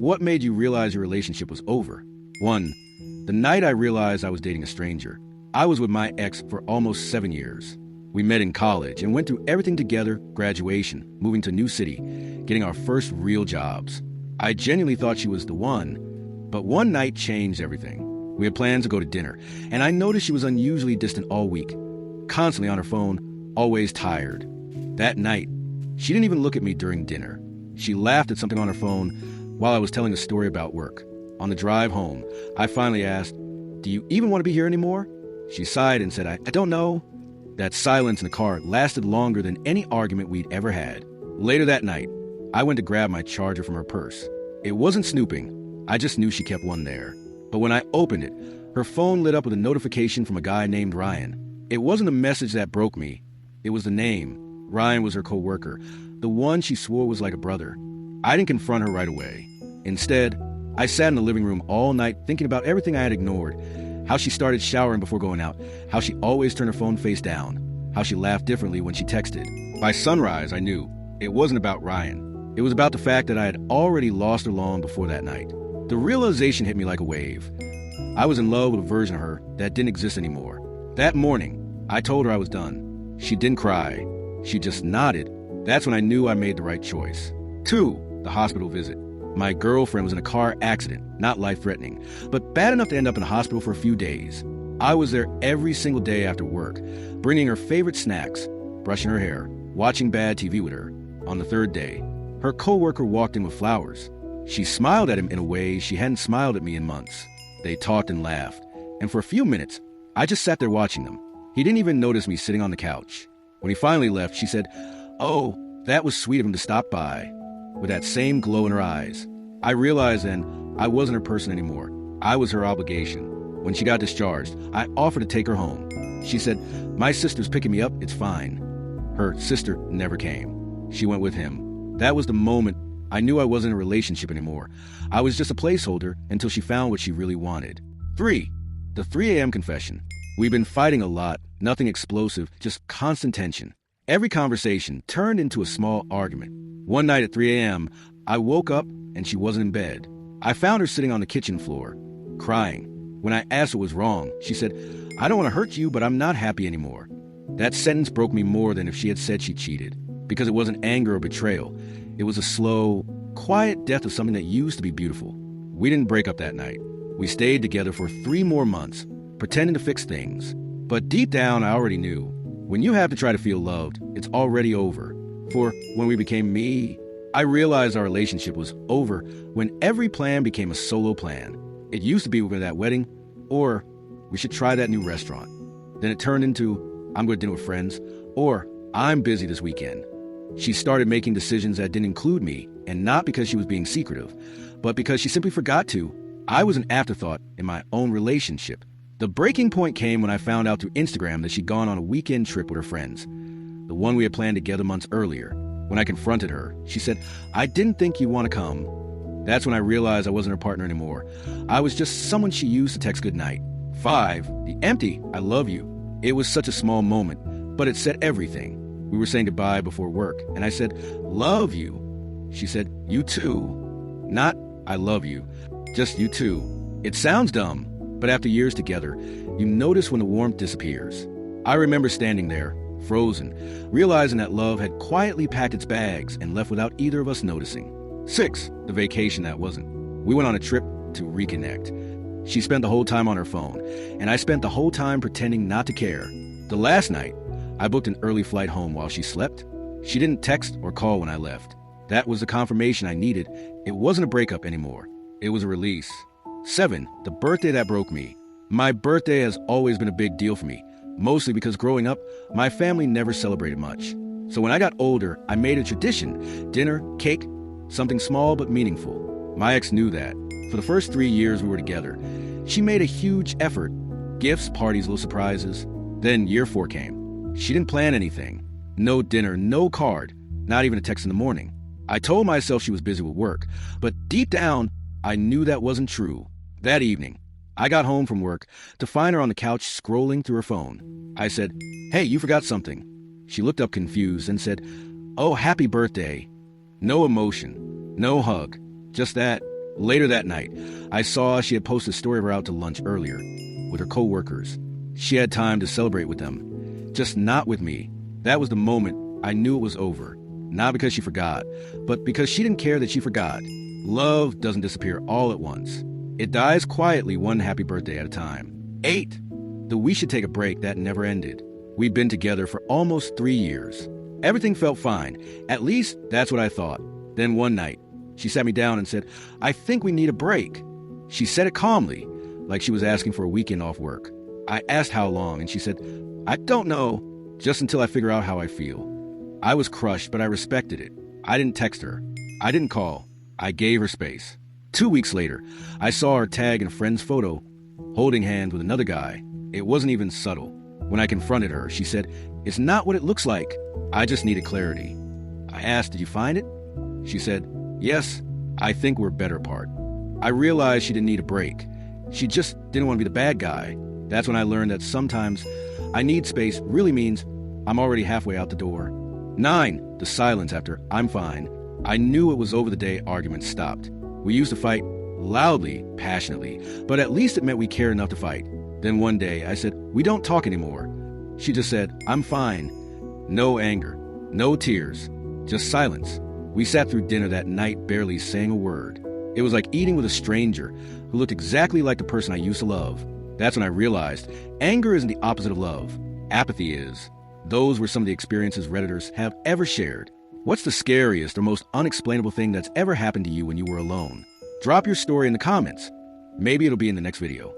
What made you realize your relationship was over? 1. The night I realized I was dating a stranger. I was with my ex for almost 7 years. We met in college and went through everything together: graduation, moving to a new city, getting our first real jobs. I genuinely thought she was the one, but one night changed everything. We had plans to go to dinner, and I noticed she was unusually distant all week, constantly on her phone, always tired. That night, she didn't even look at me during dinner. She laughed at something on her phone while I was telling a story about work. On the drive home, I finally asked, "Do you even want to be here anymore?" She sighed and said, I don't know. That silence in the car lasted longer than any argument we'd ever had. Later that night, I went to grab my charger from her purse. It wasn't snooping. I just knew she kept one there. But when I opened it, her phone lit up with a notification from a guy named Ryan. It wasn't a message that broke me. It was the name. Ryan was her co-worker, the one she swore was like a brother. I didn't confront her right away. Instead, I sat in the living room all night thinking about everything I had ignored. How she started showering before going out, how she always turned her phone face down, how she laughed differently when she texted. By sunrise, I knew it wasn't about Ryan. It was about the fact that I had already lost her long before that night. The realization hit me like a wave. I was in love with a version of her that didn't exist anymore. That morning, I told her I was done. She didn't cry. She just nodded. That's when I knew I made the right choice. 2. The hospital visit. My girlfriend was in a car accident, not life-threatening, but bad enough to end up in a hospital for a few days. I was there every single day after work, bringing her favorite snacks, brushing her hair, watching bad TV with her. On the 3rd day, her coworker walked in with flowers. She smiled at him in a way she hadn't smiled at me in months. They talked and laughed, and for a few minutes, I just sat there watching them. He didn't even notice me sitting on the couch. When he finally left, she said, "Oh, that was sweet of him to stop by," with that same glow in her eyes. I realized then I wasn't her person anymore. I was her obligation. When she got discharged, I offered to take her home. She said, "My sister's picking me up, it's fine." Her sister never came. She went with him. That was the moment I knew I wasn't in a relationship anymore. I was just a placeholder until she found what she really wanted. 3. The 3 a.m. confession. We've been fighting a lot, nothing explosive, just constant tension. Every conversation turned into a small argument. One night at 3 a.m., I woke up and she wasn't in bed. I found her sitting on the kitchen floor, crying. When I asked what was wrong, she said, "I don't want to hurt you, but I'm not happy anymore." That sentence broke me more than if she had said she cheated, because it wasn't anger or betrayal. It was a slow, quiet death of something that used to be beautiful. We didn't break up that night. We stayed together for 3 more months, pretending to fix things. But deep down, I already knew. When you have to try to feel loved, it's already over. For when we became me, I realized our relationship was over when every plan became a solo plan. It used to be we're going to that wedding, or we should try that new restaurant. Then it turned into, I'm going to dinner with friends, or I'm busy this weekend. She started making decisions that didn't include me, and not because she was being secretive, but because she simply forgot to. I was an afterthought in my own relationship. The breaking point came when I found out through Instagram that she'd gone on a weekend trip with her friends, the one we had planned together months earlier. When I confronted her, she said, "I didn't think you'd want to come." That's when I realized I wasn't her partner anymore. I was just someone she used to text goodnight. 5. The empty "I love you." It was such a small moment, but it said everything. We were saying goodbye before work, and I said, "Love you." She said, "You too." Not, "I love you," just "you too." It sounds dumb, but after years together, you notice when the warmth disappears. I remember standing there, frozen, realizing that love had quietly packed its bags and left without either of us noticing. 6. The vacation that wasn't. We went on a trip to reconnect. She spent the whole time on her phone, and I spent the whole time pretending not to care. The last night, I booked an early flight home while she slept. She didn't text or call when I left. That was the confirmation I needed. It wasn't a breakup anymore. It was a release. 7. The birthday that broke me. My birthday has always been a big deal for me, mostly because growing up, my family never celebrated much. So when I got older, I made a tradition: dinner, cake, something small but meaningful. My ex knew that. For the first 3 years we were together, she made a huge effort. Gifts, parties, little surprises. Then year 4 came. She didn't plan anything. No dinner, no card, not even a text in the morning. I told myself she was busy with work, but deep down, I knew that wasn't true. That evening, I got home from work to find her on the couch scrolling through her phone. I said, "Hey, you forgot something." She looked up confused and said, "Oh, happy birthday." No emotion, no hug, just that Later that night, I saw she had posted a story of her out to lunch earlier with her co-workers. She had time to celebrate with them, just not with me. That was the moment I knew it was over. Not because she forgot, but because she didn't care that she forgot. Love doesn't disappear all at once. It dies quietly, one happy birthday at a time. 8. The we should take a break that never ended. We'd been together for almost 3 years. Everything felt fine. At least, that's what I thought. Then one night, she sat me down and said, "I think we need a break." She said it calmly, like she was asking for a weekend off work. I asked how long, and she said, "I don't know, just until I figure out how I feel." I was crushed, but I respected it. I didn't text her. I didn't call. I gave her space. 2 weeks later, I saw her tag in a friend's photo, holding hands with another guy. It wasn't even subtle. When I confronted her, she said, "It's not what it looks like. I just needed clarity." I asked, "Did you find it?" She said, "Yes, I think we're better apart." I realized she didn't need a break. She just didn't want to be the bad guy. That's when I learned that sometimes I need space really means I'm already halfway out the door. 9. The silence after "I'm fine." I knew it was over the day arguments stopped. We used to fight loudly, passionately, but at least it meant we cared enough to fight. Then one day I said, "We don't talk anymore." She just said, "I'm fine." No anger, no tears, just silence. We sat through dinner that night barely saying a word. It was like eating with a stranger who looked exactly like the person I used to love. That's when I realized anger isn't the opposite of love. Apathy is. Those were some of the experiences Redditors have ever shared. What's the scariest or most unexplainable thing that's ever happened to you when you were alone? Drop your story in the comments. Maybe it'll be in the next video.